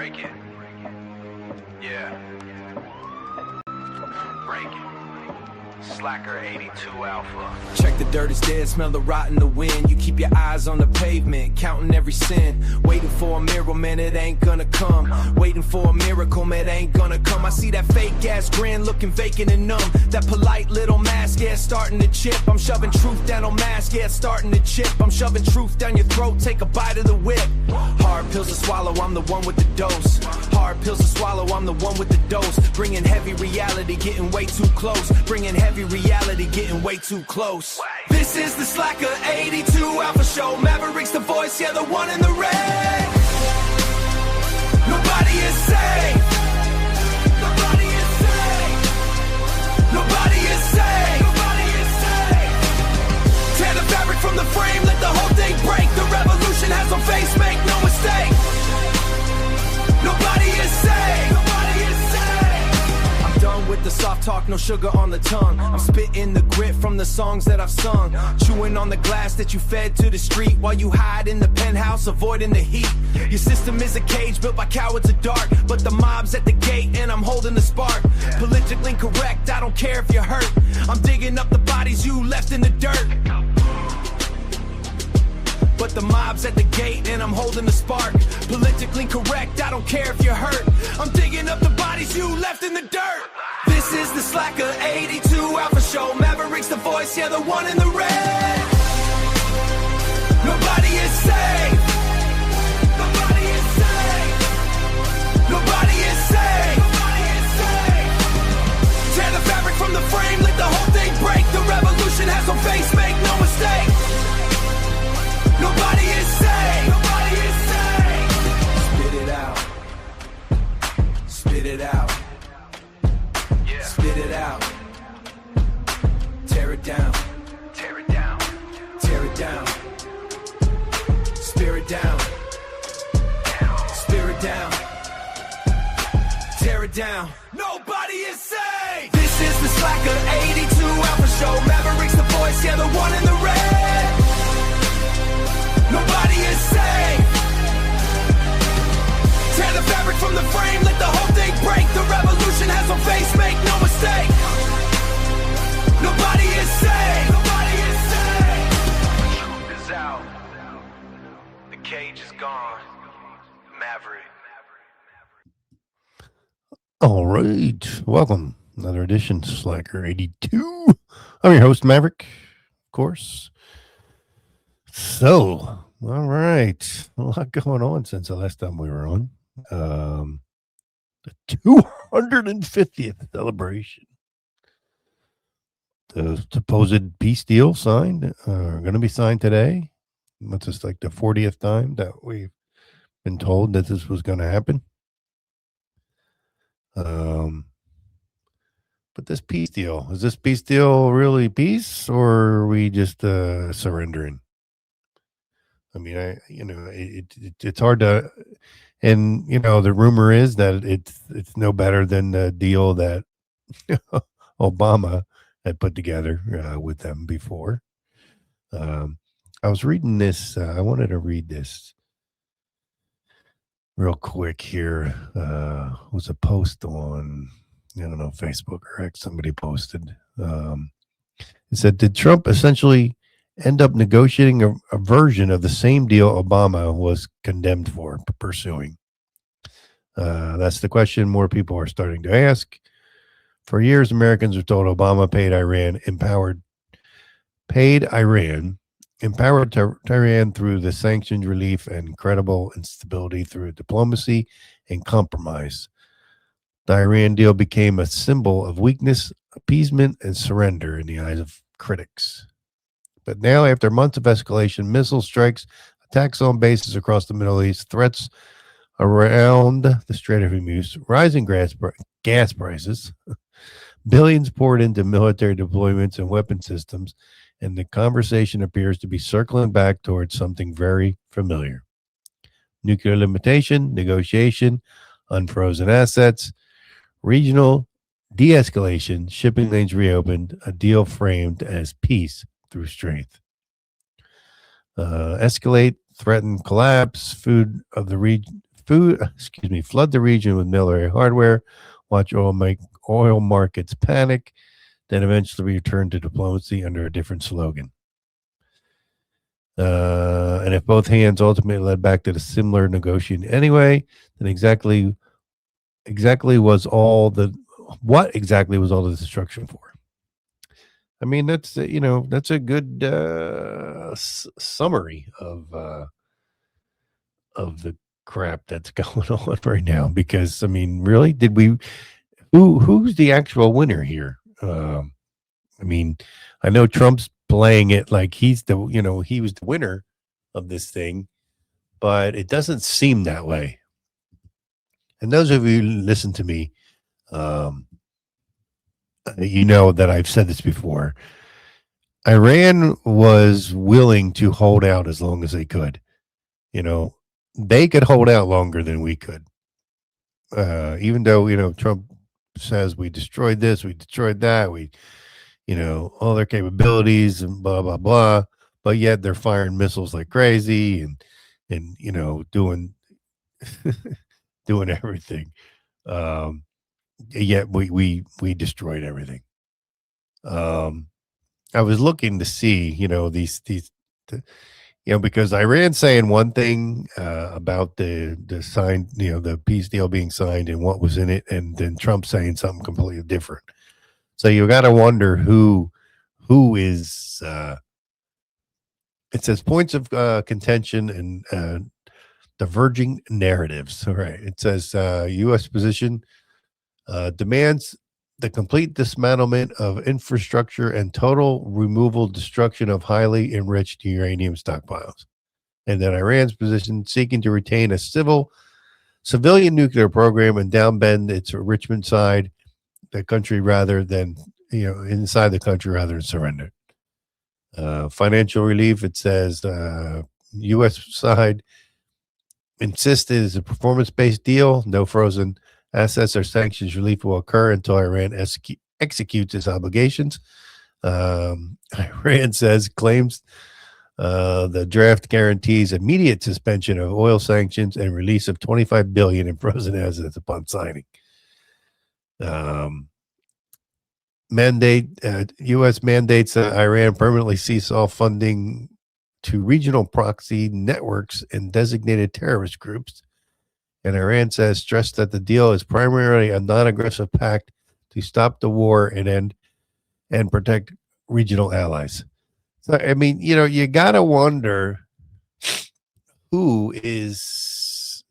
Break it. Yeah. Break it. Slacker82alpha. Check the dirt is dead, smell the rot in the wind. You keep your eyes on the pavement, counting every sin. Waiting for a miracle, man, it ain't gonna come. Waiting for a miracle, man, it ain't gonna come. I see that fake ass grin, looking vacant and numb. That polite little mask, yeah, it's starting to chip. I'm shoving truth down on mask, yeah, it's starting to chip. I'm shoving truth down your throat, take a bite of the whip. Hard pills to swallow, I'm the one with the dose. Hard pills to swallow, I'm the one with the dose. Bringing heavy reality, getting way too close. Bringing heavy reality, getting way too close. This is the Slacker82alpha Show. Maverick's the voice, yeah, the one in the red. Nobody is safe. Nobody is safe. Nobody is safe. Nobody is safe. Tear the fabric from the frame, let the whole thing break. The revolution has no face, make no mistake. Nobody is safe. Nobody is safe. I'm done with the soft talk, no sugar on the tongue. I'm spitting the grit from the songs that I've sung. Chewing on the glass that you fed to the street while you hide in the penthouse, avoiding the heat. Your system is a cage built by cowards of dark, but the mob's at the gate and I'm holding the spark. Politically correct, I don't care if you're hurt. I'm digging up the bodies you left in the dirt. But the mob's at the gate and I'm holding the spark. Politically correct, I don't care if you're hurt. I'm digging up the bodies you left in the dirt. This is the Slacker82alpha Show. Maverick's the voice, yeah, the one in the red. Nobody is safe. Nobody is safe. Nobody is safe. Nobody is safe. Tear the fabric from the frame, let the whole thing break. The revolution has no face, make no mistake. Nobody is safe. Nobody is safe. Spit it out. Spit it out. Yeah. Spit it out. Tear it down. Tear it down. Tear it down. Spear it down. Spear it down. Tear it down. Nobody is safe. This is the Slacker82alpha Show. Maverick's the voice, yeah, the one in the red. Nobody is safe. Tear the fabric from the frame, let the whole thing break. The revolution has no face, make no mistake. Nobody is safe. Nobody is safe. The truth is out. The cage is gone. Maverick. All right. Welcome. Another edition to Slacker 82. I'm your host, Maverick, of course. So, all right. A lot going on since the last time we were on. The 250th celebration. The supposed peace deal signed, going to be signed today. That's just like the 40th time that we've been told that this was going to happen. But this peace deal, is this peace deal really peace, or are we just surrendering? I mean, it's hard to, and the rumor is that it's no better than the deal that Obama had put together with them before. I was reading this. I wanted to read this real quick here. It was a post on, I don't know, Facebook or X. Somebody posted. It said, "Did Trump essentially end up negotiating a version of the same deal Obama was condemned for pursuing?" That's the question more people are starting to ask. For years, Americans were told Obama empowered Iran through the sanctions relief and incredible instability through diplomacy and compromise. The Iran deal became a symbol of weakness, appeasement, and surrender in the eyes of critics. But now, after months of escalation, missile strikes, attacks on bases across the Middle East, threats around the Strait of Hormuz, rising gas prices, billions poured into military deployments and weapon systems, and the conversation appears to be circling back towards something very familiar. Nuclear limitation, negotiation, unfrozen assets, regional de-escalation, shipping lanes reopened, a deal framed as peace through strength. Escalate, threaten, collapse, food of the flood the region with military hardware, watch oil markets panic, then eventually return to diplomacy under a different slogan. And if both hands ultimately led back to the similar negotiation anyway, then what exactly was all the destruction for? I mean, that's that's a good summary of the crap that's going on right now. Because I mean, really, who's the actual winner here? I mean, I know Trump's playing it like he was the winner of this thing, but it doesn't seem that way. And those of you who listen to me, you know that I've said this before. Iran was willing to hold out as long as they could. They could hold out longer than we could. Even though, Trump says we destroyed this, we destroyed that, all their capabilities and blah, blah, blah. But yet they're firing missiles like crazy and doing doing everything. Yet we destroyed everything. I was looking to see, because Iran's saying one thing about the sign, the peace deal being signed and what was in it, and then Trump saying something completely different. So you got to wonder who is. It says points of contention and diverging narratives. All right. It says U.S. position demands the complete dismantlement of infrastructure and total removal, destruction of highly enriched uranium stockpiles. And then Iran's position seeking to retain a civilian nuclear program and downbend its enrichment side, the country rather than, inside the country rather than surrender. Financial relief, it says U.S. side insisted is a performance-based deal. No frozen assets or sanctions relief will occur until Iran executes its obligations. Iran claims the draft guarantees immediate suspension of oil sanctions and release of $25 billion in frozen assets upon signing. U.S. mandates Iran permanently cease all funding to regional proxy networks and designated terrorist groups. And Iran stressed that the deal is primarily a non-aggressive pact to stop the war and protect regional allies. So, I mean, you got to wonder who's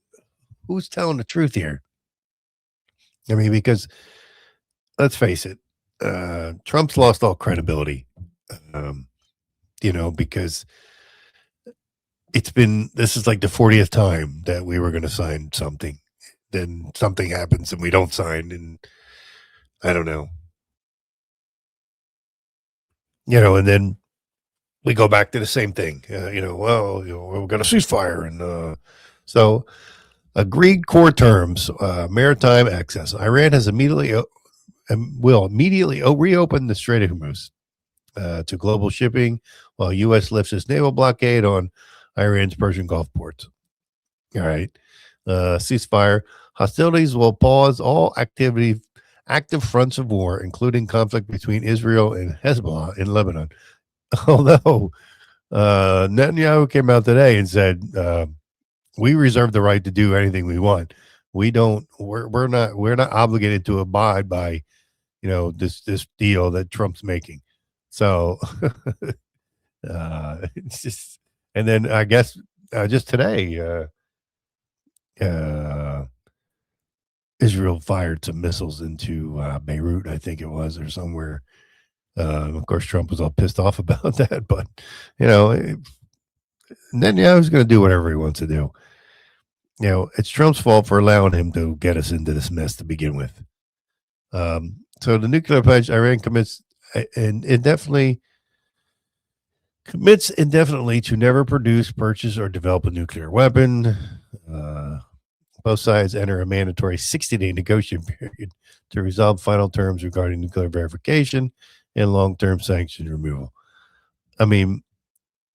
telling the truth here. I mean, because let's face it, Trump's lost all credibility, because this is like the 40th time that we were going to sign something. Then something happens and we don't sign. And I don't know. And then we go back to the same thing. We're going to ceasefire. And so agreed core terms, maritime access. Iran will immediately reopen the Strait of Hormuz to global shipping while U.S. lifts its naval blockade on Iran's Persian Gulf ports. All right. Ceasefire. Hostilities will pause all active fronts of war, including conflict between Israel and Hezbollah in Lebanon. Although Netanyahu came out today and said, we reserve the right to do anything we want. We're not obligated to abide by, this deal that Trump's making. So it's just, and then I guess just today, Israel fired some missiles into Beirut, I think it was, or somewhere. Of course, Trump was all pissed off about that, but Netanyahu's going to do whatever he wants to do. It's Trump's fault for allowing him to get us into this mess to begin with. So the nuclear pledge, Iran commits indefinitely to never produce, purchase, or develop a nuclear weapon. Both sides enter a mandatory 60-day negotiation period to resolve final terms regarding nuclear verification and long-term sanctions removal. I mean,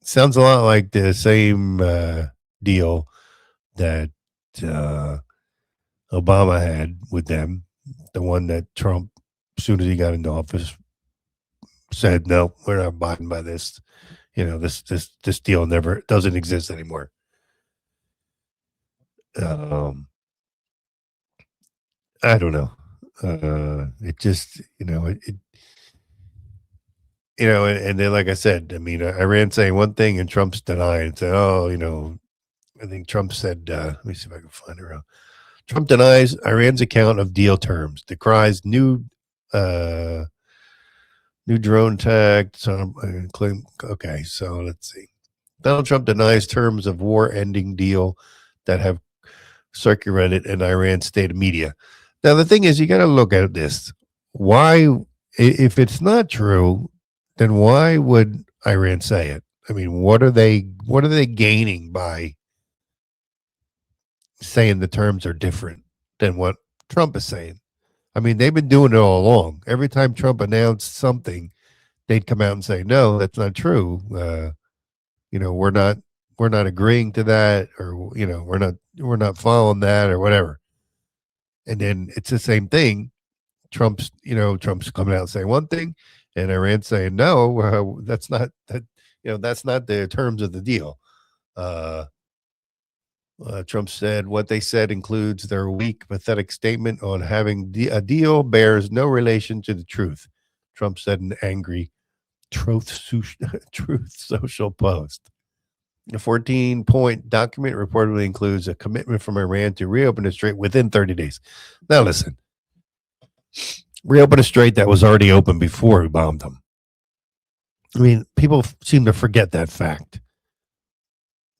sounds a lot like the same deal that Obama had with them, the one that Trump, as soon as he got into office, said, no, we're not abiding by this. This deal never doesn't exist anymore. I don't know. It just, and then, like I said, I mean, Iran saying one thing and Trump's denying. Saying, oh, I think Trump said, let me see if I can find it around. Trump denies Iran's account of deal terms, decries new drone attack. Claim. Okay, so let's see. Donald Trump denies terms of war-ending deal that have circulated in Iran's state media. Now, the thing is, you got to look at this. Why, if it's not true, then why would Iran say it? I mean, what are they gaining by saying the terms are different than what Trump is saying? I mean, they've been doing it all along. Every time Trump announced something, they'd come out and say, "No, that's not true. We're not agreeing to that, or we're not following that, or whatever." And then it's the same thing. Trump's coming out and saying one thing, and Iran saying, "No, that's not that. That's not the terms of the deal." Trump said what they said includes their weak, pathetic statement on having a deal bears no relation to the truth. Trump said in an angry Truth Social post. The 14-point document reportedly includes a commitment from Iran to reopen the strait within 30 days. Now listen, reopen a strait that was already open before we bombed them. I mean, people seem to forget that fact,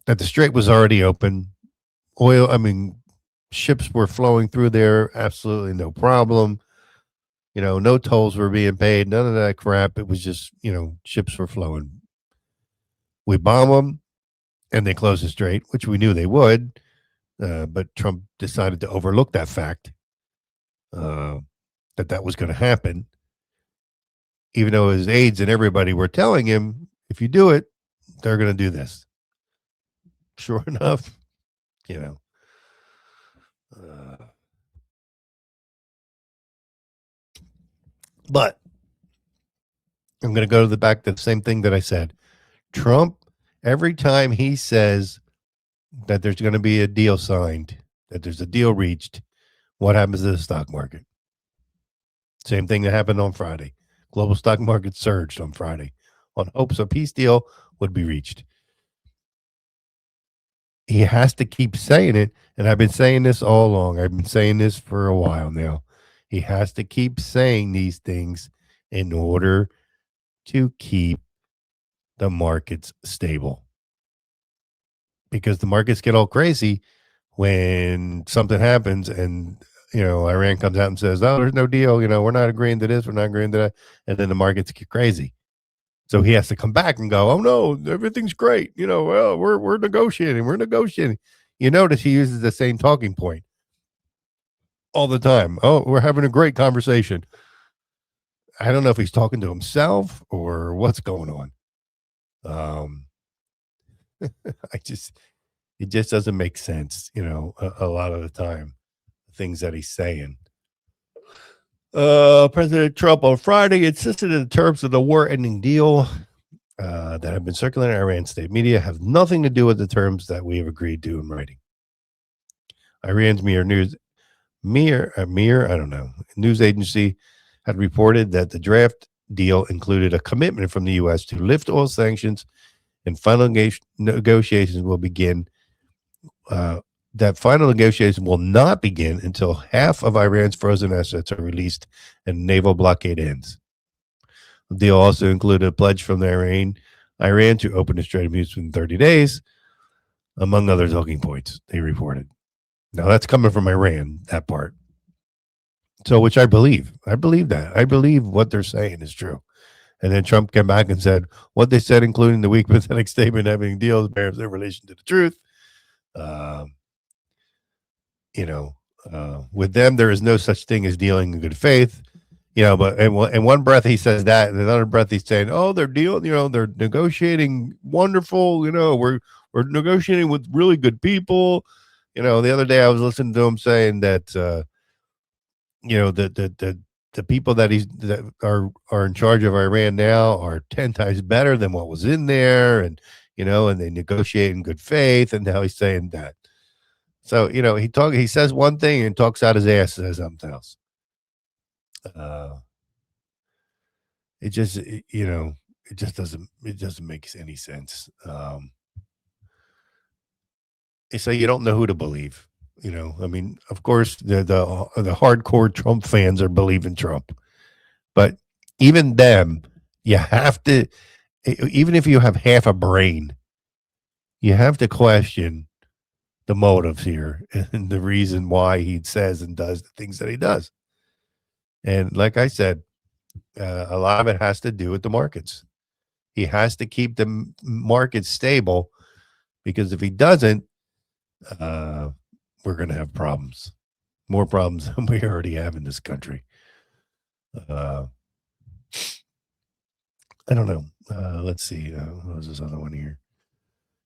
that the strait was already open. Ships were flowing through there, absolutely no problem. No tolls were being paid, none of that crap. It was just, ships were flowing. We bomb them, and they closed the strait, which we knew they would. But Trump decided to overlook that fact, that was going to happen, even though his aides and everybody were telling him, if you do it, they're going to do this. Sure enough, but I'm going to go back to the same thing that I said. Trump, every time he says that there's going to be a deal signed, that there's a deal reached, what happens to the stock market? Same thing that happened on Friday. Global stock market surged on Friday on hopes a peace deal would be reached. He has to keep saying it, and I've been saying this all along. I've been saying this for a while now. He has to keep saying these things in order to keep the markets stable. Because the markets get all crazy when something happens and, Iran comes out and says, oh, there's no deal. We're not agreeing to this. We're not agreeing to that. And then the markets get crazy. So he has to come back and go, oh, no, everything's great. Well, we're negotiating. We're negotiating. You notice he uses the same talking point all the time. Oh, we're having a great conversation. I don't know if he's talking to himself or what's going on. It just doesn't make sense, a lot of the time, the things that he's saying. President Trump on Friday insisted in terms of the war-ending deal that have been circulating in Iran state media have nothing to do with the terms that we have agreed to in writing. Iran's news agency had reported that the draft deal included a commitment from the U.S. to lift all sanctions, and final negotiations will begin. That final negotiation will not begin until half of Iran's frozen assets are released and naval blockade ends. The deal also included a pledge from Iran to open the Strait of Hormuz within 30 days, among other talking points, they reported. Now, that's coming from Iran, that part. So, which I believe. I believe that. I believe what they're saying is true. And then Trump came back and said, what they said, including the weak, pathetic statement having deals, bears in relation to the truth. With them, there is no such thing as dealing in good faith. But in one breath he says that, and in another breath he's saying, "Oh, they're dealing. They're negotiating wonderful. We're negotiating with really good people. The other day I was listening to him saying that the people that are in charge of Iran now are 10 times better than what was in there, and and they negotiate in good faith, and now he's saying that. So he says one thing and talks out his ass and says something else. It just doesn't make any sense. So you don't know who to believe. I mean, of course, the hardcore Trump fans are believing Trump, but even them, you have to, even if you have half a brain, you have to question the motives here and the reason why he says and does the things that he does. And like I said, a lot of it has to do with the markets. He has to keep the markets stable, because if he doesn't, we're going to have problems, more problems than we already have in this country. I don't know. Let's see. What was this other one here?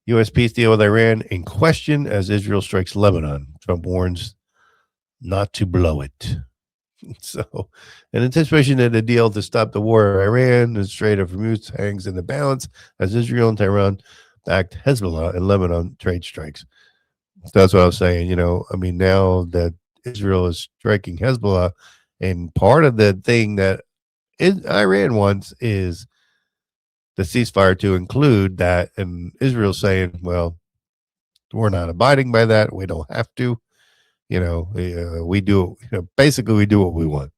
U.S. peace deal with Iran in question as Israel strikes Lebanon. Trump warns not to blow it. So, in anticipation of the deal to stop the war in Iran, the Strait of Hormuz hangs in the balance as Israel and Tehran backed Hezbollah and Lebanon trade strikes. So that's what I was saying. I mean, now that Israel is striking Hezbollah, and part of the thing that Iran wants is the ceasefire to include that, and Israel's saying, well, we're not abiding by that. We don't have to. We do, basically we do what we want.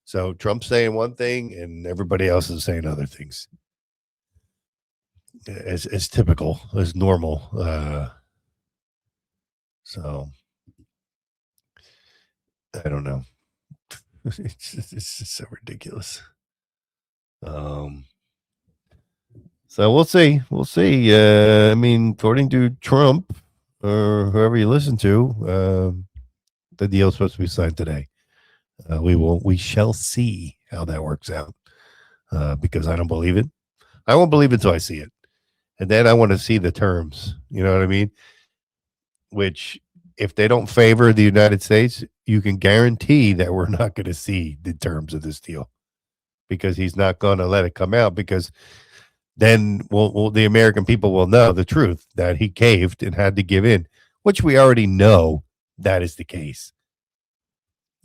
So Trump's saying one thing and everybody else is saying other things. It's typical, it's normal. So I don't know. It's just so ridiculous. So we'll see. We'll see. I mean, according to Trump or whoever you listen to, the deal is supposed to be signed today. We shall see how that works out, because I don't believe it. I won't believe it until I see it, and then I want to see the terms. You know what I mean? Which, if they don't favor the United States, you can guarantee that we're not going to see the terms of this deal, because he's not going to let it come out, because then the American people will know the truth, that he caved and had to give in, which we already know that is the case.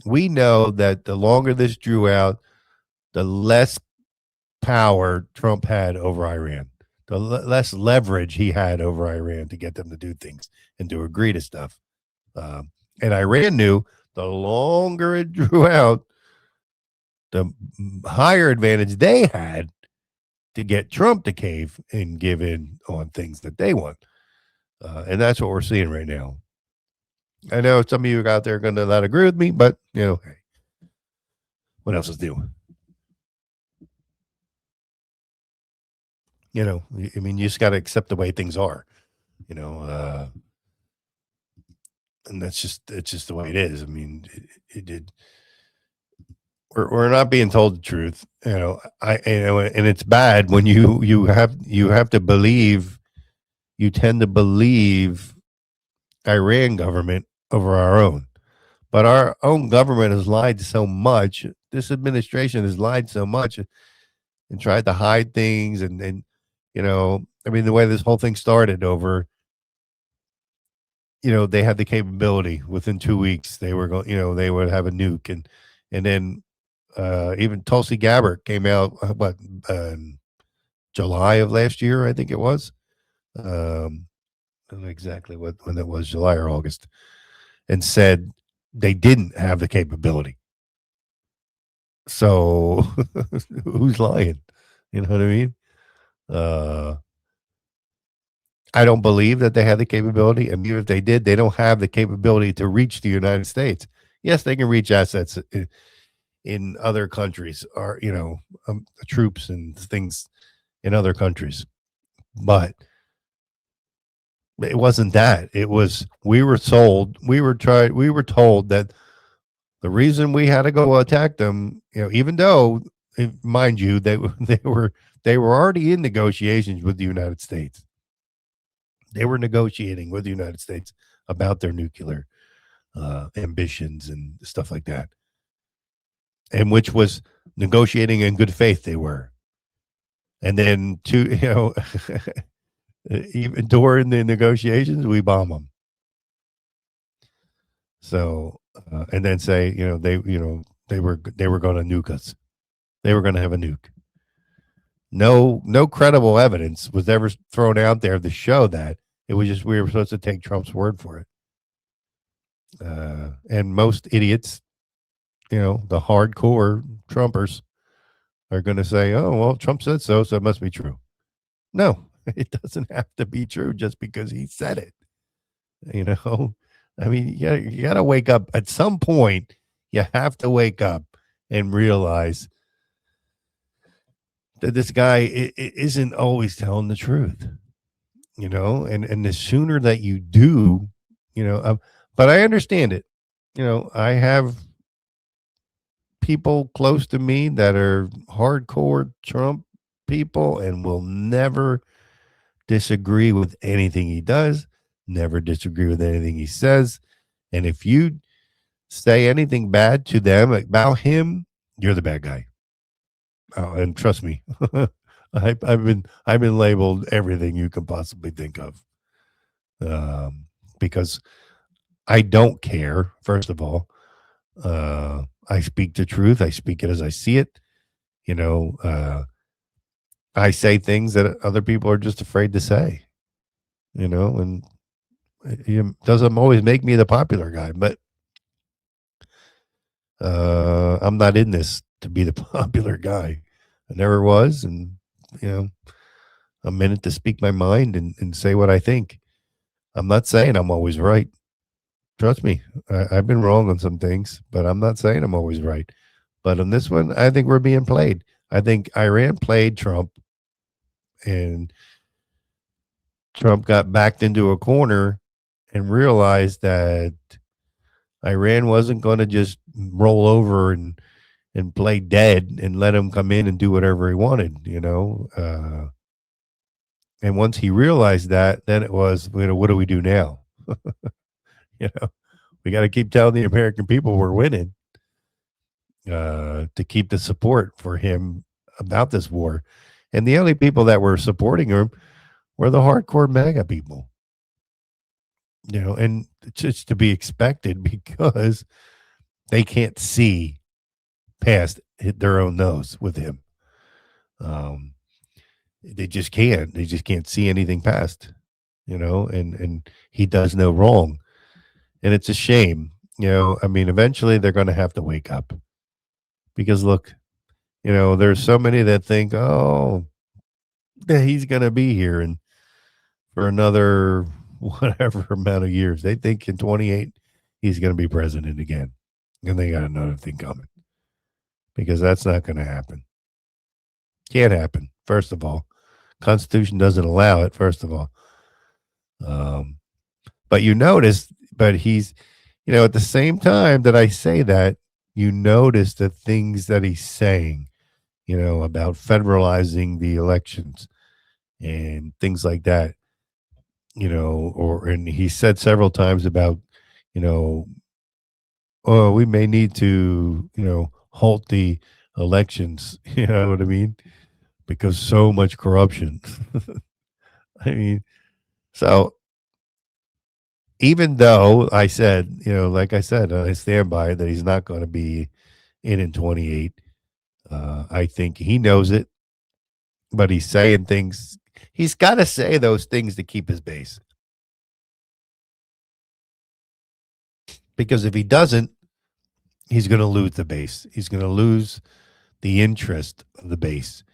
We know that the longer this drew out, the less power Trump had over Iran, the less leverage he had over Iran to get them to do things and to agree to stuff. And Iran knew the longer it drew out, the higher advantage they had to get Trump to cave and give in on things that they want. And that's what we're seeing right now. I know some of you out there are going to not agree with me, but, hey, what else is new? I mean, you just got to accept the way things are, and it's just the way it is. I mean, we're not being told the truth, and it's bad when you have to believe, you tend to believe Iran government over our own. But our own government has lied so much. This administration has lied so much and tried to hide things. And I mean, the way this whole thing started over, they had the capability within 2 weeks. They were going, they would have a nuke. And then even Tulsi Gabbard came out, July of last year, I think it was. I don't know exactly when it was, July or August, and said they didn't have the capability. So who's lying? You know what I mean? I don't believe that they had the capability. And even if they did, they don't have the capability to reach the United States. Yes, they can reach assets in other countries, or, troops and things in other countries. But it wasn't that. It was, we were told that the reason we had to go attack them, even though, mind you, they were already in negotiations with the United States. They were negotiating with the United States about their nuclear ambitions and stuff like that, and which was negotiating in good faith. They were, and then even during the negotiations, we bomb them. So, and then say, they were going to nuke us. They were going to have a nuke. No credible evidence was ever thrown out there to show that. It was just we were supposed to take Trump's word for it. And most idiots, the hardcore Trumpers, are going to say, "Oh, well, Trump said so, so it must be true." No, it doesn't have to be true just because he said it. I mean, you got to wake up at some point. You have to wake up and realize that this guy isn't always telling the truth, and the sooner that you do, but I understand it. I have people close to me that are hardcore Trump people and will never disagree with anything he does, never disagree with anything he says. And if you say anything bad to them about him, you're the bad guy. Oh, and trust me, I've been labeled everything you can possibly think of, because I don't care. First of all, I speak the truth. I speak it as I see it. I say things that other people are just afraid to say. And it doesn't always make me the popular guy, but I'm not in this to be the popular guy. I never was, and I'm in it to speak my mind and say what I think. I'm not saying I'm always right. Trust me, I've been wrong on some things, but I'm not saying I'm always right. But on this one, I think we're being played. I think Iran played Trump, and Trump got backed into a corner and realized that Iran wasn't going to just roll over and play dead and let him come in and do whatever he wanted, and once he realized that, then it was, what do we do now? We got to keep telling the American people we're winning, to keep the support for him about this war. And the only people that were supporting him were the hardcore MAGA people, and it's just to be expected because they can't see past their own nose with him. They just can't. They just can't see anything past, and he does no wrong. And it's a shame, I mean, eventually they're going to have to wake up because look, there's so many that think, oh, he's going to be here and for another whatever amount of years. They think in 28 he's going to be president again, and they got another thing coming because that's not going to happen. Can't happen. First of all, Constitution doesn't allow it. First of all, but he's, at the same time that I say that, you notice the things that he's saying, about federalizing the elections and things like that, and he said several times about, oh, we may need to, halt the elections. You know what I mean? Because so much corruption. I mean, so even though I said, like I said, I stand by that he's not going to be in 28. I think he knows it, but he's saying things. He's got to say those things to keep his base. Because if he doesn't, he's going to lose the base. He's going to lose the interest of the base.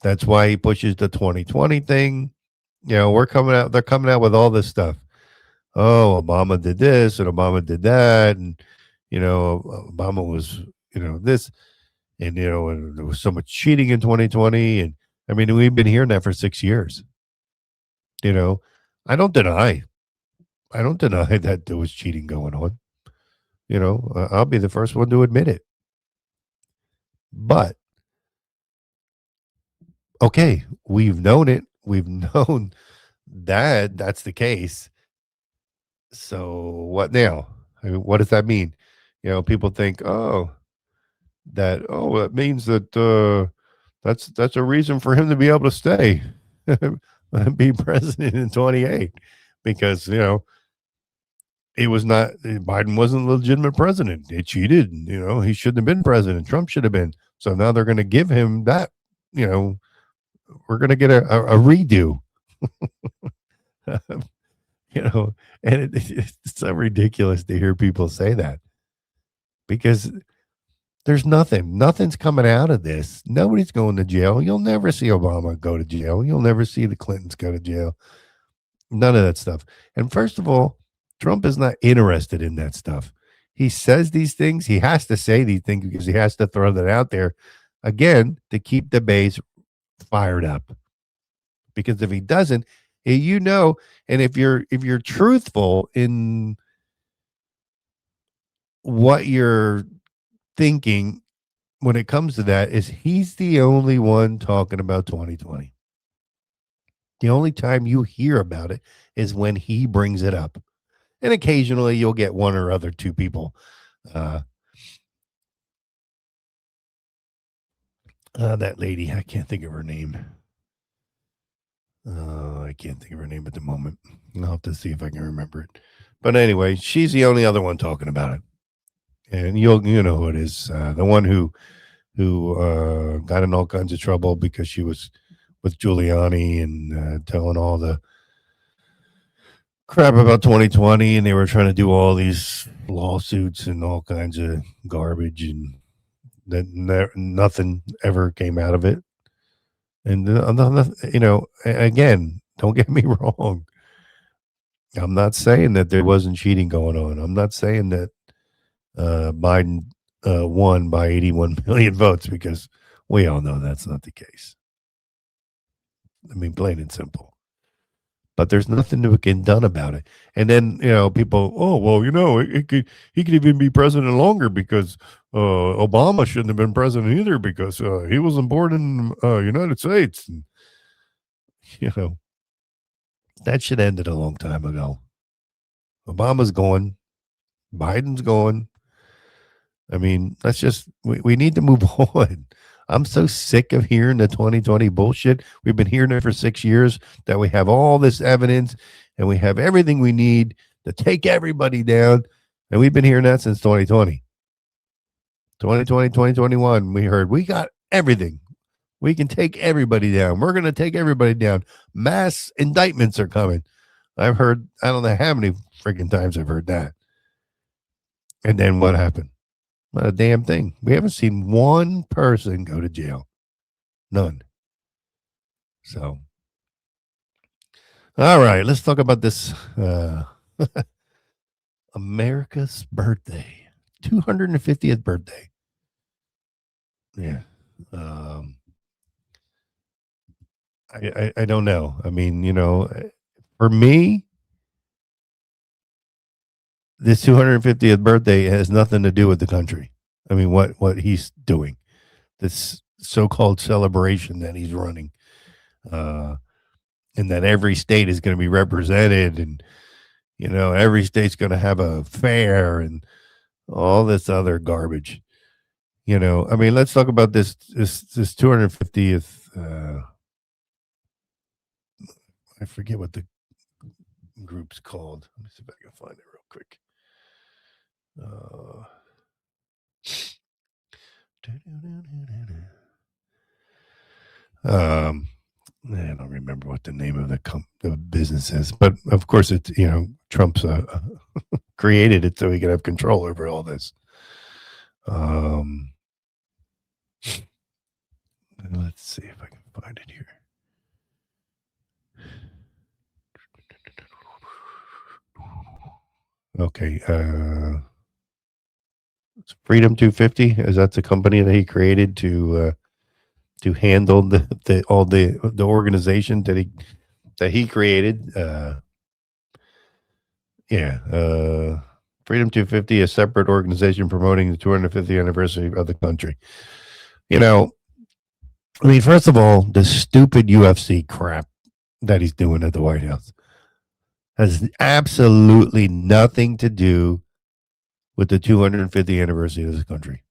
That's why he pushes the 2020 thing. They're coming out with all this stuff. Oh, Obama did this and Obama did that. And, Obama was, this, and, and there was so much cheating in 2020. And I mean, we've been hearing that for 6 years. I don't deny that there was cheating going on. I'll be the first one to admit it. But, okay, we've known it. We've known that's the case. So what now? I mean, what does that mean? People think, that means that that's a reason for him to be able to stay, be president in 28, because he was not Biden wasn't a legitimate president. They cheated. He shouldn't have been president. Trump should have been. So now they're going to give him that. We're going to get a redo. And it's so ridiculous to hear people say that, because there's nothing's coming out of this. Nobody's going to jail. You'll never see Obama go to jail. You'll never see the Clintons go to jail. None of that stuff. And first of all, Trump is not interested in that stuff. He says these things. He has to say these things because he has to throw that out there again to keep the base fired up. Because if he doesn't, and if you're truthful in what you're thinking when it comes to that, is he's the only one talking about 2020. The only time you hear about it is when he brings it up. And occasionally you'll get one or other two people. That lady, I can't think of her name. I can't think of her name at the moment. I'll have to see if I can remember it. But anyway, she's the only other one talking about it. And you know who it is. The one who got in all kinds of trouble because she was with Giuliani and telling all the crap about 2020, and they were trying to do all these lawsuits and all kinds of garbage, and that nothing ever came out of it. And again, don't get me wrong. I'm not saying that there wasn't cheating going on. I'm not saying that Biden won by 81 million votes, because we all know that's not the case. I mean, plain and simple. But there's nothing to get done about it. And then, people, he could even be president longer because Obama shouldn't have been president either because he wasn't born in United States. And, that should ended a long time ago. Obama's gone. Biden's gone. I mean, we need to move on. I'm so sick of hearing the 2020 bullshit. We've been hearing it for 6 years that we have all this evidence and we have everything we need to take everybody down. And we've been hearing that since 2020. 2020, 2021, we heard we got everything. We can take everybody down. We're going to take everybody down. Mass indictments are coming. I've heard, I don't know how many freaking times I've heard that. And then what happened? Not a damn thing. We haven't seen one person go to jail. None. So, all right, let's talk about this America's birthday, 250th birthday. Yeah. I don't know. I mean, for me, this 250th birthday has nothing to do with the country. I mean, what he's doing, this so-called celebration that he's running, and that every state is going to be represented, and every state's going to have a fair and all this other garbage. I mean, let's talk about this 250th. I forget what the group's called. Let me see if I can find it real quick. I don't remember what the name of the business is, but of course it's Trump's created it so he could have control over all this. Let's see if I can find it here. Okay, Freedom 250, is that the company that he created to handle the organization that he created? Freedom 250, a separate organization promoting the 250th anniversary of the country. I mean, first of all, the stupid UFC crap that he's doing at the White House. Has absolutely nothing to do with the 250th anniversary of this country.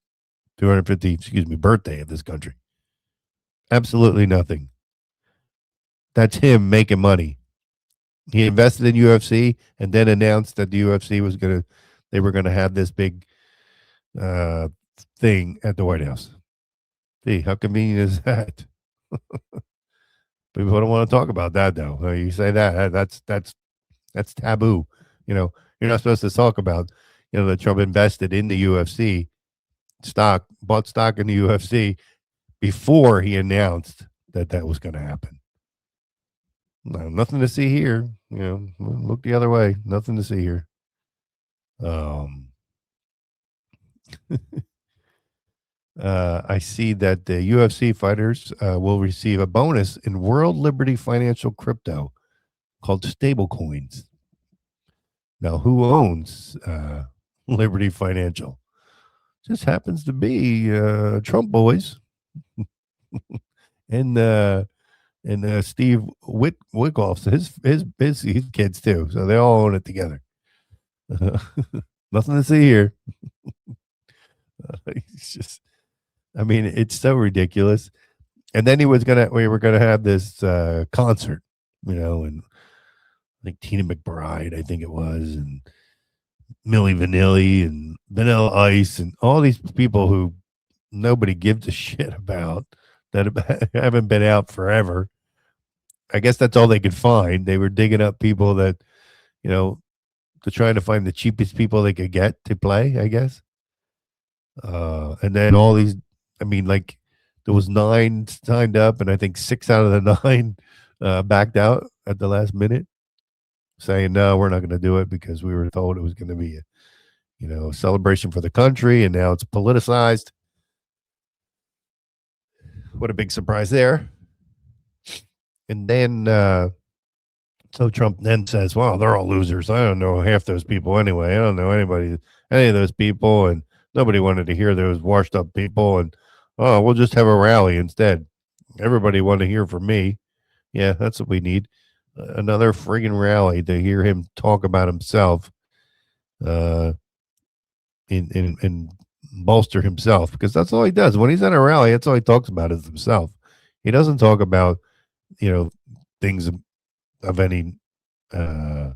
250, birthday of this country. Absolutely nothing. That's him making money. He invested in UFC and then announced that the UFC they were gonna have this big thing at the White House. See, how convenient is that? People don't want to talk about that though. You say that's taboo. You're not supposed to talk about, that Trump invested in the UFC bought stock in the UFC before he announced that was going to happen. No, nothing to see here. Look the other way. Nothing to see here. I see that the UFC fighters will receive a bonus in World Liberty Financial crypto called stablecoins. Now, who owns Liberty Financial? Just happens to be Trump boys and Steve Wickoff's his kids too. So they all own it together. Nothing to see here. It's just, it's so ridiculous. And then we were gonna have this concert, and I think Tina McBride, I think it was, and Milli Vanilli and Vanilla Ice and all these people who nobody gives a shit about that haven't been out forever. I guess that's all they could find. They were digging up people that, to trying to find the cheapest people they could get to play, I guess. And then all these, there was 9 signed up, and I think 6 out of the 9 backed out at the last minute, saying, no, we're not going to do it because we were told it was going to be a celebration for the country, and now it's politicized. What a big surprise there. And then, so Trump then says, well, they're all losers. I don't know half those people anyway. I don't know any of those people, and nobody wanted to hear those washed up people, and, we'll just have a rally instead. Everybody wanted to hear from me. Yeah, that's what we need. Another friggin' rally to hear him talk about himself, and bolster himself, because that's all he does when he's at a rally. That's all he talks about is himself. He doesn't talk about things of any I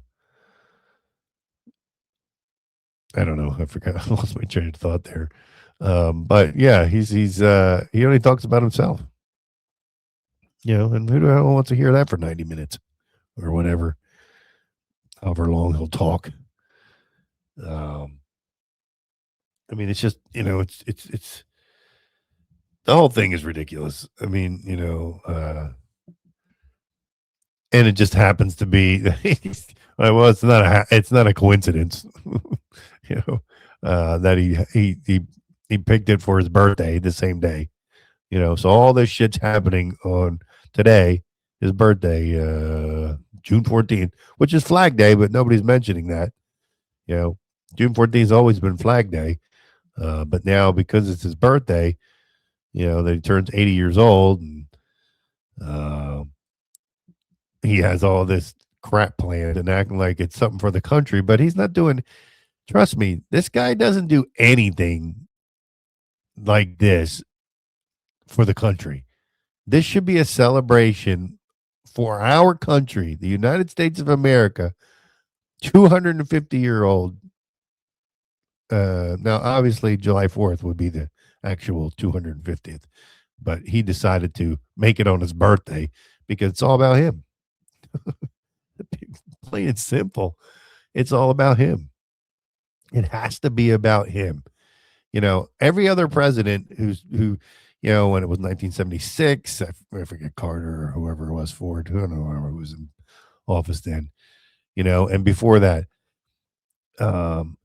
don't know. I forgot. I lost my train of thought there. But yeah, he only talks about himself. And who the hell wants to hear that for 90 minutes or whatever, however long he'll talk. It's just, it's the whole thing is ridiculous. And it just happens to be, well, it's not a coincidence, that he picked it for his birthday the same day, so all this shit's happening on today, his birthday, June 14th, which is Flag Day, but nobody's mentioning that. June 14th has always been Flag Day, but now because it's his birthday, that he turns 80 years old, and he has all this crap planned and acting like it's something for the country, but he's not doing. Trust me, this guy doesn't do anything like this for the country. This should be a celebration for our country, the United States of America, 250-year-old. Now, obviously, July 4th would be the actual 250th, but he decided to make it on his birthday because it's all about him. Plain and simple. It's all about him. It has to be about him. Every other president who when it was 1976, I forget, Carter or whoever it was, Ford, I don't know who was in office then, and before that,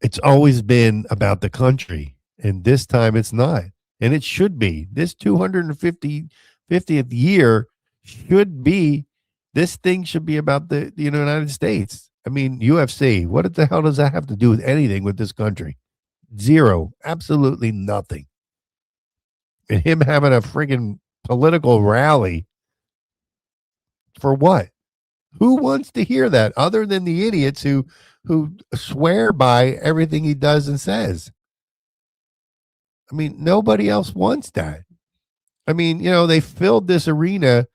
it's always been about the country, and this time it's not, and it should be. This 250th year should be. This thing should be about the United States. UFC. What the hell does that have to do with anything with this country? Zero. Absolutely nothing. And him having a friggin' political rally for what? Who wants to hear that other than the idiots who swear by everything he does and says? I mean, nobody else wants that. I mean, they filled this arena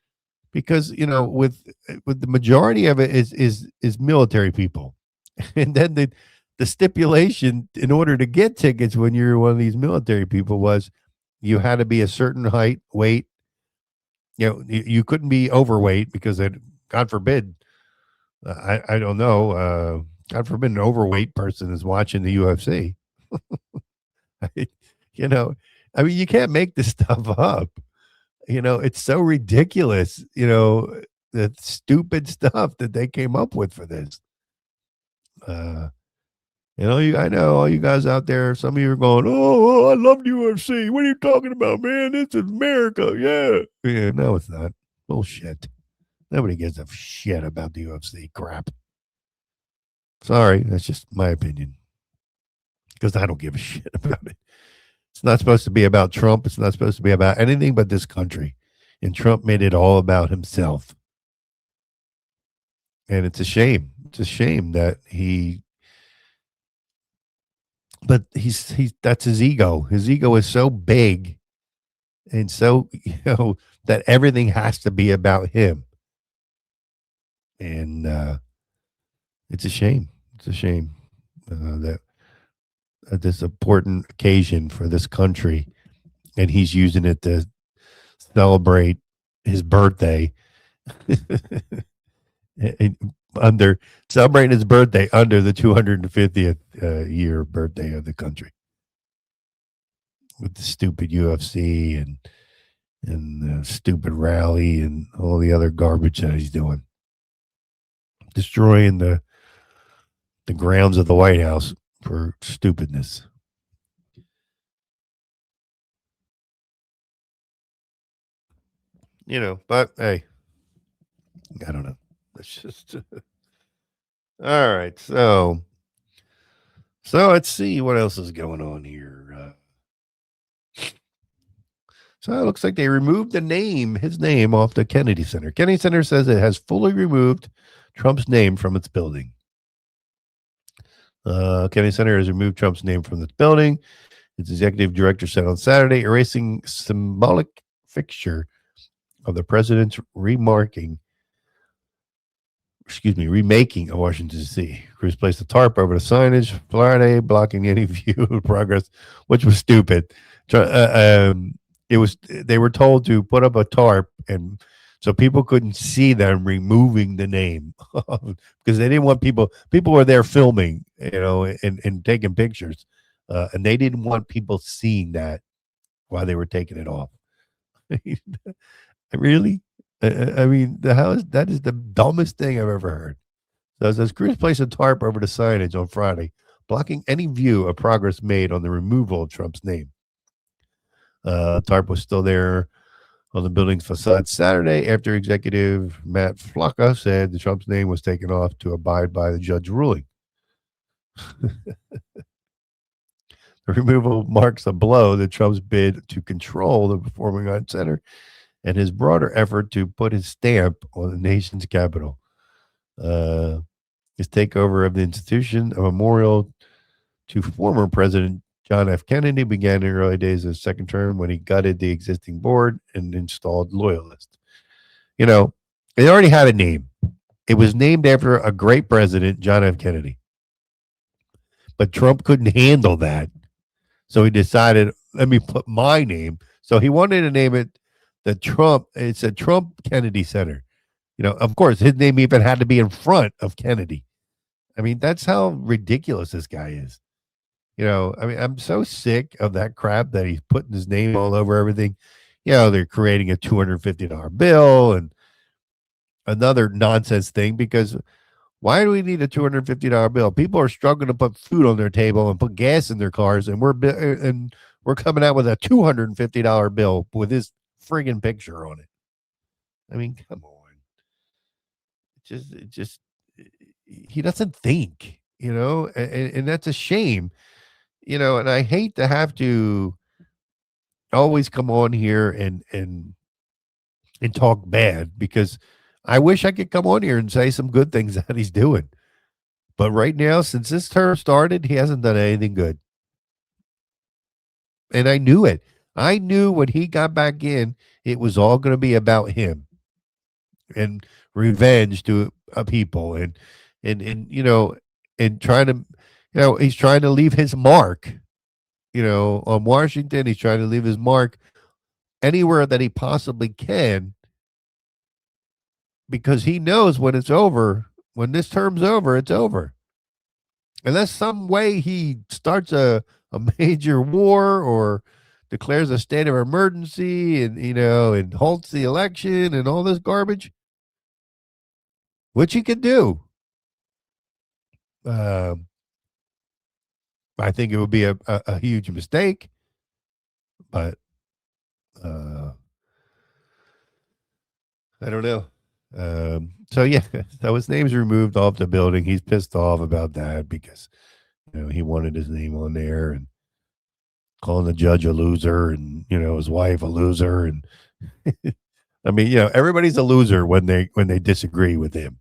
because, with the majority of it is military people. And then the stipulation in order to get tickets when you're one of these military people was you had to be a certain height, weight. You couldn't be overweight because God forbid, I don't know, God forbid an overweight person is watching the UFC. you know, I mean, you can't make this stuff up. It's so ridiculous, the stupid stuff that they came up with for this. I know all you guys out there, some of you are going, oh, I love the UFC. What are you talking about, man? This is America. Yeah. Yeah, no, it's not. Bullshit. Nobody gives a shit about the UFC crap. Sorry, that's just my opinion. Because I don't give a shit about it. It's not supposed to be about Trump. It's not supposed to be about anything but this country. And Trump made it all about himself. And it's a shame. It's a shame that that's his ego. His ego is so big and so, that everything has to be about him. And it's a shame. It's a shame that at this important occasion for this country, and he's using it to celebrate his birthday. Celebrating his birthday under the 250th year birthday of the country with the stupid UFC and the stupid rally and all the other garbage that he's doing, destroying the grounds of the White House for stupidness. But hey, I don't know. It's just all right. So let's see what else is going on here. So it looks like they removed his name off the Kennedy Center. Kennedy Center says it has fully removed Trump's name from its building. Kennedy Center has removed Trump's name from its building. Its executive director said on Saturday, erasing symbolic fixture of the president's remaking of Washington, D.C. Cruz placed a tarp over the signage Friday, blocking any view of progress, which was stupid. They were told to put up a tarp, and so people couldn't see them removing the name because they didn't want people were there filming, and taking pictures, and they didn't want people seeing that while they were taking it off. Really? I mean, that is the dumbest thing I've ever heard. So it says Cruz placed a tarp over the signage on Friday, blocking any view of progress made on the removal of Trump's name. Tarp was still there on the building's facade Saturday after executive Matt Flocka said the Trump's name was taken off to abide by the judge's ruling. The removal marks a blow to Trump's bid to control the Performing Arts Center and his broader effort to put his stamp on the nation's capital. His takeover of the institution, a memorial to former President John F. Kennedy, began in the early days of his second term when he gutted the existing board and installed loyalists. It already had a name. It was named after a great president, John F. Kennedy. But Trump couldn't handle that. So he decided, let me put my name. So he wanted to name it it's a Trump Kennedy Center. Of course, his name even had to be in front of Kennedy. I mean, that's how ridiculous this guy is. I mean, I'm so sick of that crap that he's putting his name all over everything. They're creating a $250 bill and another nonsense thing because why do we need a $250 bill? People are struggling to put food on their table and put gas in their cars, and we're coming out with a $250 bill with this friggin' picture on it. I mean, come on. He doesn't think, and that's a shame, and I hate to have to always come on here and talk bad because I wish I could come on here and say some good things that he's doing. But right now, since this term started, he hasn't done anything good. And I knew it. I knew when he got back in, it was all going to be about him and revenge to people and and trying to he's trying to leave his mark on Washington. He's trying to leave his mark anywhere that he possibly can, because he knows when it's over, when this term's over, it's over. Unless some way he starts a major war or declares a state of emergency and halts the election and all this garbage, which he could do. I think it would be a huge mistake, but I don't know. So yeah, so his name's removed off the building. He's pissed off about that because he wanted his name on there, and calling the judge a loser, and his wife a loser, and I mean everybody's a loser when they disagree with him.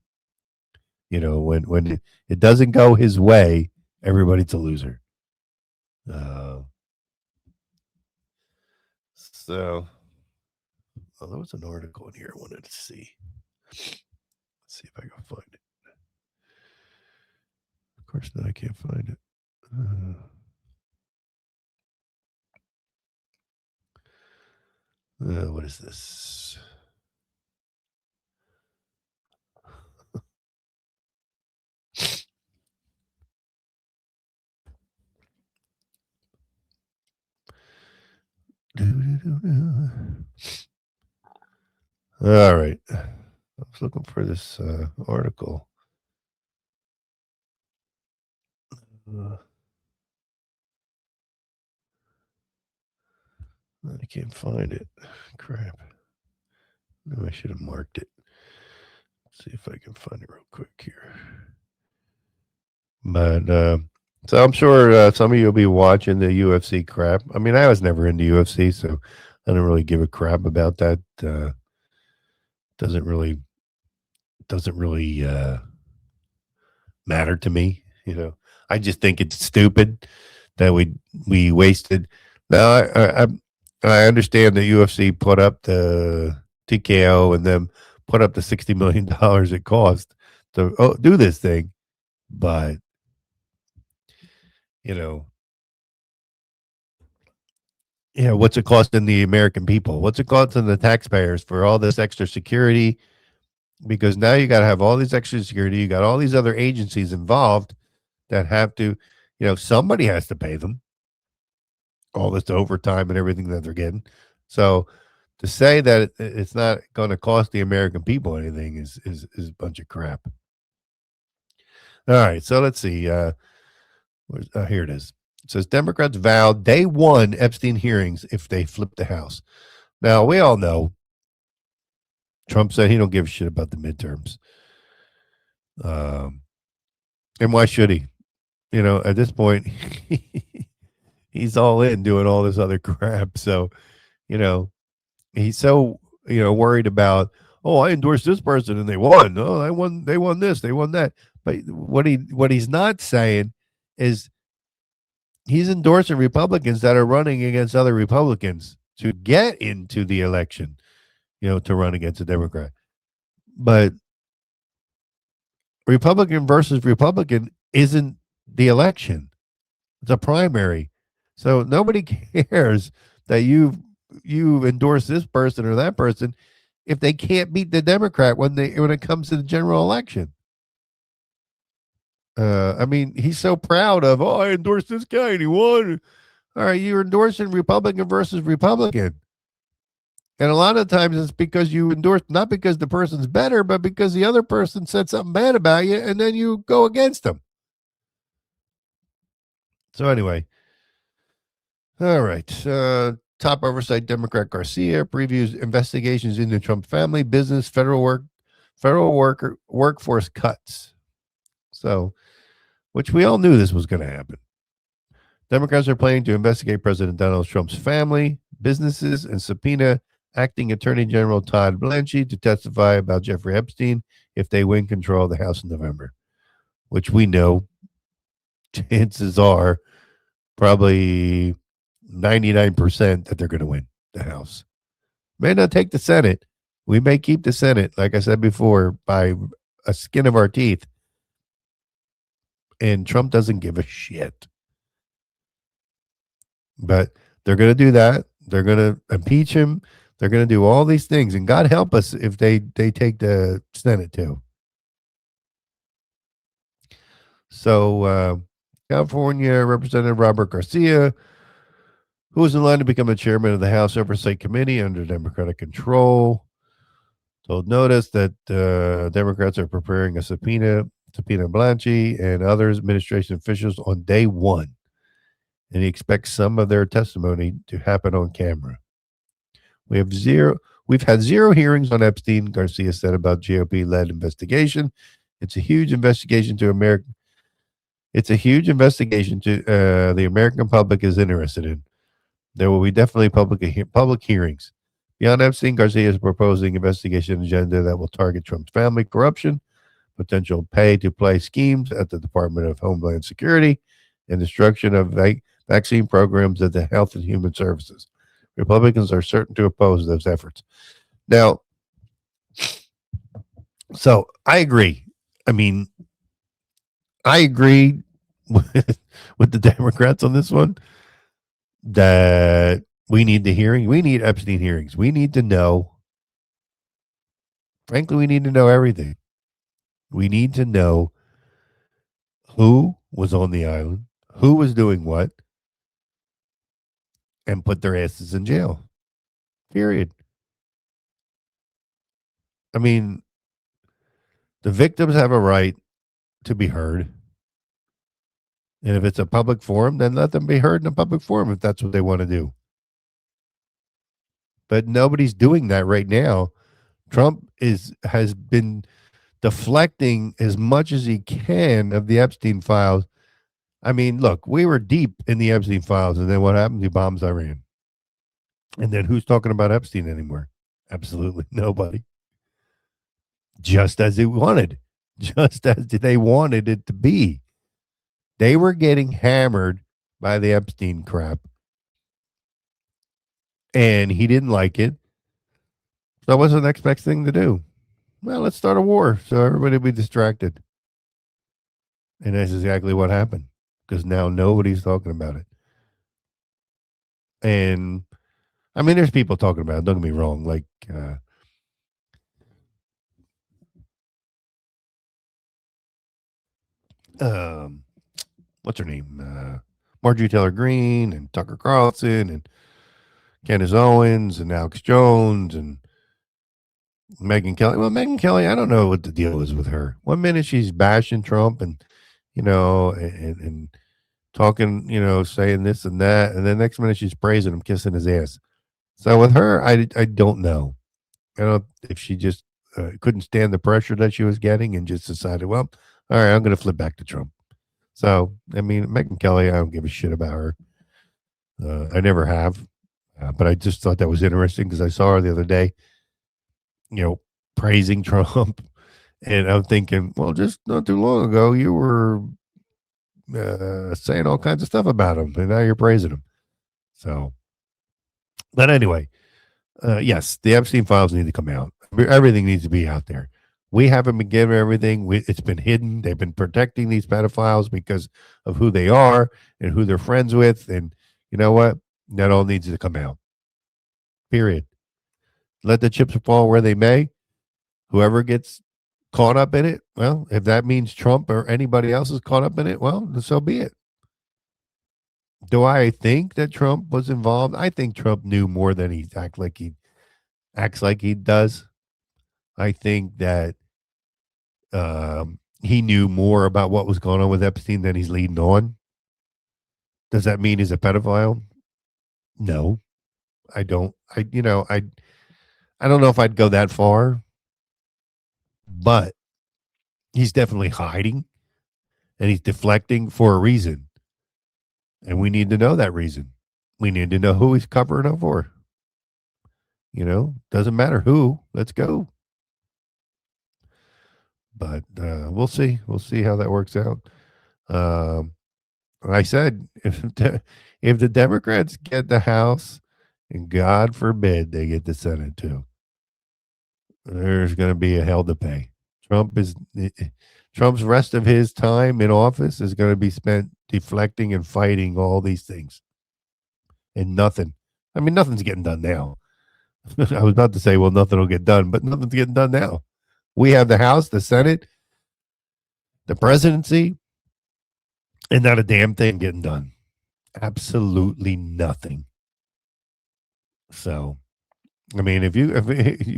When it doesn't go his way, everybody's a loser. So there was an article in here I wanted to see. Let's see if I can find it. Of course, now I can't find it. What is this? All right. I was looking for this article. I can't find it. Crap. No, I should have marked it. Let's see if I can find it real quick here. But so I'm sure some of you will be watching the UFC crap. I mean, I was never into UFC, so I don't really give a crap about that. Doesn't really matter to me. I just think it's stupid that we wasted. Now I understand the UFC put up the TKO and then put up the $60 million it cost to do this thing, but what's it costing the American people? What's it costing the taxpayers for all this extra security? Because now you got to have all this extra security. You got all these other agencies involved that have to, somebody has to pay them all this overtime and everything that they're getting. So to say that it's not going to cost the American people anything is a bunch of crap. All right, so let's see. Here it is. It says Democrats vowed day one Epstein hearings if they flip the House. Now, we all know Trump said he don't give a shit about the midterms. And why should he? At this point, he's all in doing all this other crap. So, he's so, worried about, oh, I endorsed this person and they won. Oh, they won this, they won that. But what he's not saying is he's endorsing Republicans that are running against other Republicans to get into the election, to run against a Democrat. But Republican versus Republican isn't the election. It's a primary. So nobody cares that you endorse this person or that person if they can't beat the Democrat when it comes to the general election. I mean, he's so proud of, I endorsed this guy and he won. All right, you're endorsing Republican versus Republican. And a lot of times it's because you endorse, not because the person's better, but because the other person said something bad about you and then you go against them. So anyway, all right. Top oversight Democrat Garcia previews investigations into Trump family, business, federal workforce cuts. So, which we all knew this was going to happen. Democrats are planning to investigate President Donald Trump's family, businesses, and subpoena Acting Attorney General Todd Blanchie to testify about Jeffrey Epstein if they win control of the House in November, which we know chances are probably 99% that they're going to win the House. May not take the Senate. We may keep the Senate, like I said before, by a skin of our teeth. And Trump doesn't give a shit. But they're going to do that. They're going to impeach him. They're going to do all these things. And God help us if they take the Senate too. So California Representative Robert Garcia, who was in line to become the chairman of the House Oversight Committee under Democratic control, told notice that Democrats are preparing a subpoena Blanchie and other administration officials on day one. And he expects some of their testimony to happen on camera. We've had zero hearings on Epstein, Garcia said about GOP-led investigation. It's a huge investigation to America. It's a huge investigation to the American public is interested in. There will be definitely public hearings. Beyond Epstein, Garcia is proposing investigation agenda that will target Trump's family, corruption, potential pay-to-play schemes at the Department of Homeland Security, and destruction of vaccine programs at the Health and Human Services. Republicans are certain to oppose those efforts. Now, so I agree. I mean, I agree with the Democrats on this one that we need the hearing. We need Epstein hearings. We need to know. Frankly, we need to know everything. We need to know who was on the island, who was doing what, and put their asses in jail. Period. I mean, the victims have a right to be heard. And if it's a public forum, then let them be heard in a public forum if that's what they want to do. But nobody's doing that right now. Trump has been deflecting as much as he can of the Epstein files. I mean, look, we were deep in the Epstein files, and then what happened? He bombs Iran. And then who's talking about Epstein anymore? Absolutely nobody. Just as they wanted it to be. They were getting hammered by the Epstein crap. And he didn't like it. So what's the next best thing to do? Well, let's start a war so everybody will be distracted. And that's exactly what happened. Because now nobody's talking about it. And I mean, there's people talking about it. Don't get me wrong. Like, what's her name? Marjorie Taylor Greene and Tucker Carlson and Candace Owens and Alex Jones and Megyn Kelly. Well, Megyn Kelly, I don't know what the deal is with her. One minute she's bashing Trump and, and talking, saying this and that. And then next minute she's praising him, kissing his ass. So with her, I don't know. I don't know if she just couldn't stand the pressure that she was getting and just decided, well, all right, I'm going to flip back to Trump. So, I mean, Megyn Kelly, I don't give a shit about her. I never have. But I just thought that was interesting because I saw her the other day, praising Trump. And I'm thinking, well, just not too long ago, you were saying all kinds of stuff about him, and now you're praising him. So, but anyway, yes, the Epstein files need to come out. Everything needs to be out there. We haven't been given everything. It's been hidden. They've been protecting these pedophiles because of who they are and who they're friends with. And you know what? That all needs to come out. Period. Let the chips fall where they may. Whoever gets caught up in it, well, if that means Trump or anybody else is caught up in it, well, so be it. Do I think that Trump was involved? I think Trump knew more than he acts like he does. I think that he knew more about what was going on with Epstein than he's leading on. Does that mean he's a pedophile? No, I don't. I don't know if I'd go that far, but he's definitely hiding and he's deflecting for a reason. And we need to know that reason. We need to know who he's covering up for. Doesn't matter who. Let's go. But we'll see. We'll see how that works out. Um, I said if the Democrats get the House, and God forbid they get the Senate too, there's going to be a hell to pay. Trump's rest of his time in office is going to be spent deflecting and fighting all these things, and nothing. I mean, nothing's getting done now. I was about to say, well, nothing will get done, but nothing's getting done now. We have the House, the Senate, the presidency, and not a damn thing getting done. Absolutely nothing. So, I mean, if you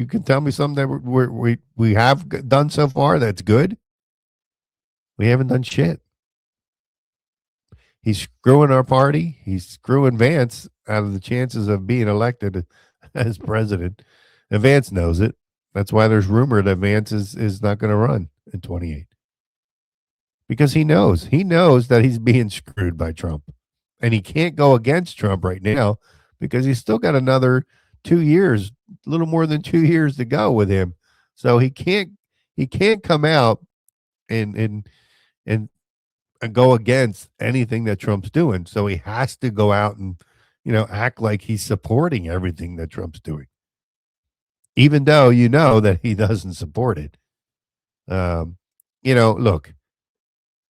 can tell me something that we have done so far that's good, we haven't done shit. He's screwing our party. He's screwing Vance out of the chances of being elected as president. And Vance knows it. That's why there's rumor that Vance is not going to run in 28. Because he knows that he's being screwed by Trump. And he can't go against Trump right now because he's still got another 2 years, a little more than 2 years to go with him. So he can't come out and go against anything that Trump's doing. So he has to go out and, act like he's supporting everything that Trump's doing, even though that he doesn't support it. Look,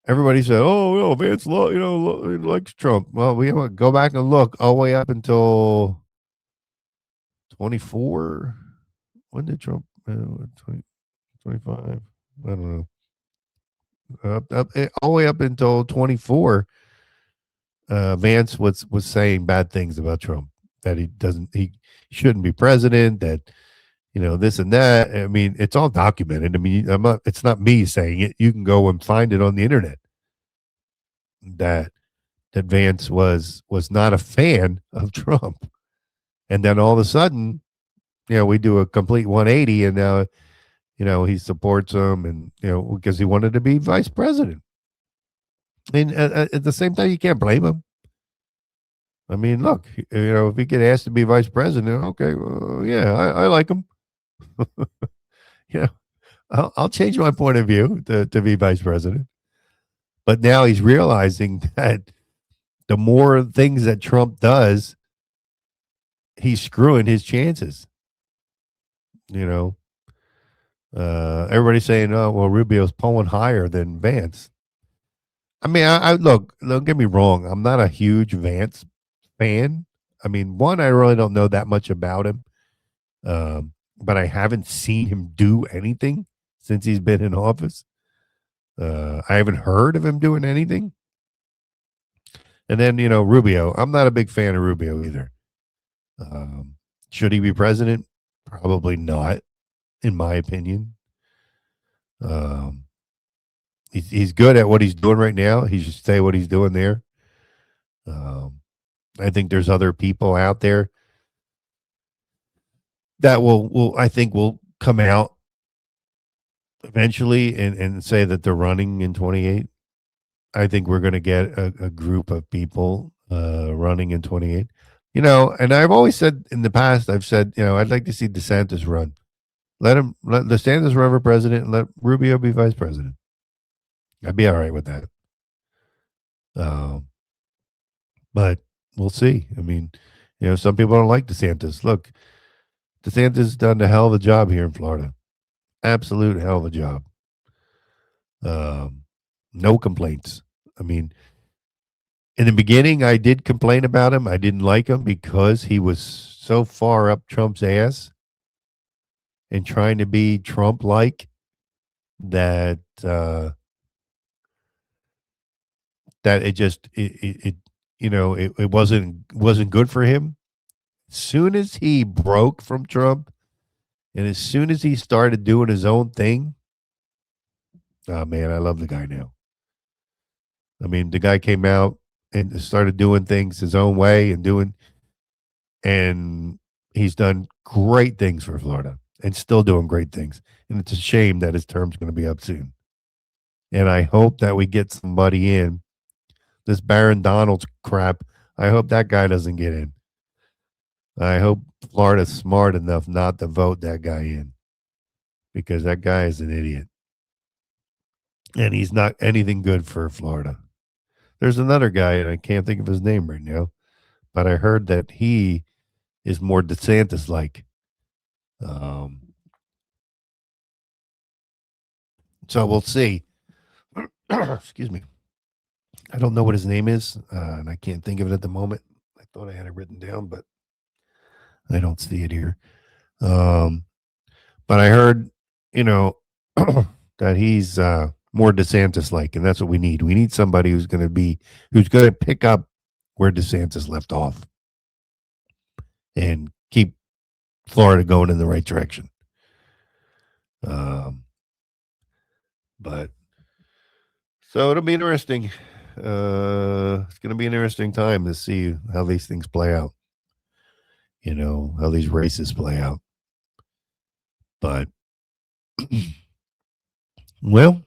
everybody said, "Oh, Vance, likes Trump." Well, we go back and look all the way up until 24. When did Trump? 20, 25? I don't know. All the way up until 24, Vance was saying bad things about Trump, that he shouldn't be president, that this and that. I mean, it's all documented. I mean, it's not me saying it. You can go and find it on the internet. That Vance was not a fan of Trump, and then all of a sudden, we do a complete 180, and now he supports him, and because he wanted to be vice president. And at the same time, you can't blame him. I mean, look, if he get asked to be vice president, okay, well, yeah, I like him. I'll change my point of view to be vice president. But now he's realizing that the more things that Trump does, he's screwing his chances. Everybody's saying, "Oh, well, Rubio's polling higher than Vance." I mean, I look. Don't get me wrong. I'm not a huge Vance fan. I mean, one, I really don't know that much about him, but I haven't seen him do anything since he's been in office. I haven't heard of him doing anything. And then Rubio. I'm not a big fan of Rubio either. Should he be president? Probably not, in my opinion. He's good at what he's doing right now. He should stay what he's doing there. I think there's other people out there that will come out eventually and say that they're running in 28. I think we're going to get a group of people running in 28. And I've always said in the past, I've said, I'd like to see DeSantis run. Let DeSantis run for president and let Rubio be vice president. I'd be all right with that. But we'll see. I mean, some people don't like DeSantis. Look, DeSantis done a hell of a job here in Florida. Absolute hell of a job. No complaints. I mean, in the beginning, I did complain about him. I didn't like him because he was so far up Trump's ass and trying to be Trump-like that it wasn't good for him. As soon as he broke from Trump, and as soon as he started doing his own thing, oh man, I love the guy now. I mean, the guy came out and started doing things his own way and he's done great things for Florida and still doing great things. And it's a shame that his term's going to be up soon. And I hope that we get somebody in. This Baron Donalds crap, I hope that guy doesn't get in. I hope Florida's smart enough not to vote that guy in, because that guy is an idiot. And he's not anything good for Florida. There's another guy, and I can't think of his name right now, but I heard that he is more DeSantis-like. So we'll see. Excuse me. I don't know what his name is, and I can't think of it at the moment. I thought I had it written down, but I don't see it here. But I heard, that he's more DeSantis-like, and that's what we need. We need somebody who's going to pick up where DeSantis left off and keep Florida going in the right direction. But so it'll be interesting. It's going to be an interesting time to see how these things play out. How these races play out. But, well,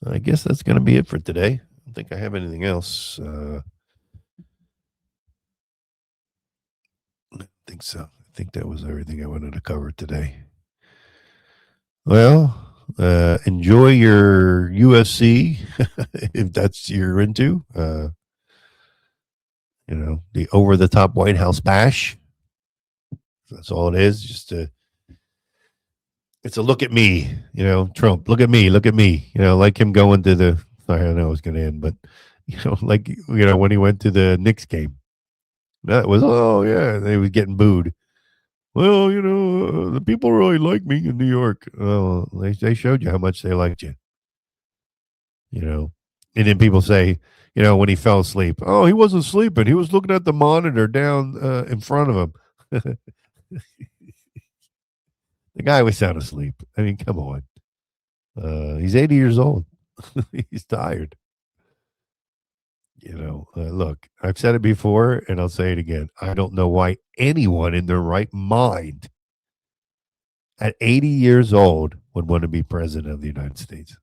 I guess that's going to be it for today. I don't think I have anything else. I think so. I think that was everything I wanted to cover today. Well, enjoy your UFC if that's you're into. The over-the-top White House bash. That's all it is. It's a look at me, Trump. Look at me. Like him going to the. Sorry, I know I was going to end, but when he went to the Knicks game, that was they was getting booed. Well, the people really like me in New York. Oh, they showed you how much they liked you. And then people say, when he fell asleep, oh, he wasn't sleeping. He was looking at the monitor down in front of him. The guy was sound asleep. I mean, come on. He's 80 years old. He's tired. Look, I've said it before, and I'll say it again. I don't know why anyone in their right mind at 80 years old would want to be president of the United States.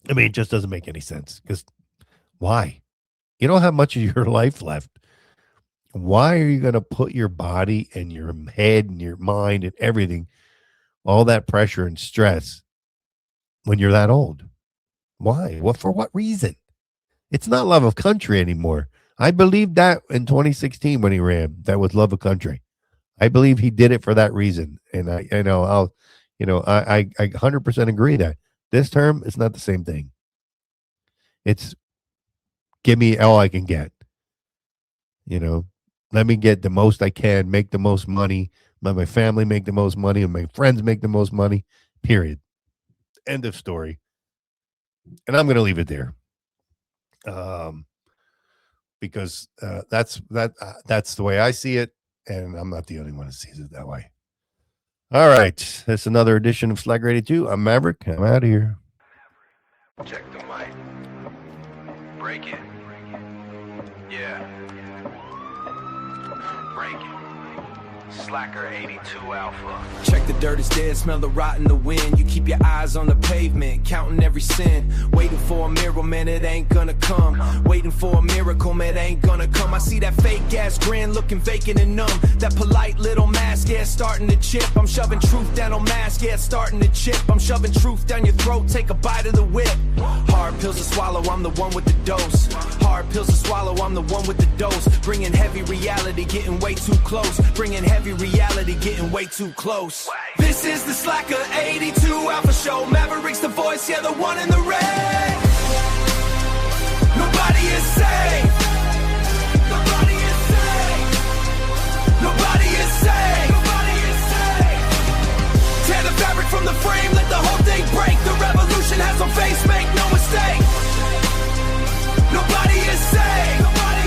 I mean, it just doesn't make any sense. Because why? You don't have much of your life left. Why are you going to put your body and your head and your mind and everything, all that pressure and stress when you're that old? Why? For what reason? It's not love of country anymore. I believe that in 2016 when he ran, that was love of country. I believe he did it for that reason. And I 100% agree that this term is not the same thing. It's give me all I can get. Let me get the most I can, make the most money, let my family make the most money, and my friends make the most money, period. End of story. And I'm going to leave it there. Because that's the way I see it, and I'm not the only one who sees it that way. All right. That's another edition of Slacker82. I'm Maverick. I'm out of here. Check the mic. Break it. Yeah. Break it. Slacker82alpha. Check the dirt is dead, smell the rot in the wind. You keep your eyes on the pavement, counting every sin. Waiting for a miracle, man, it ain't gonna come. Waiting for a miracle, man, it ain't gonna come. I see that fake ass grin looking vacant and numb. That polite little mask, yeah, starting to chip. I'm shoving truth down on mask, yeah, starting to chip. I'm shoving truth down your throat, take a bite of the whip. Hard pills to swallow, I'm the one with the dose. Hard pills to swallow, I'm the one with the dose. Bringing heavy reality, getting way too close. Bringing heavy reality, getting way too close. This is the Slacker 82 Alpha Show. Maverick's the voice, yeah, the one in the red.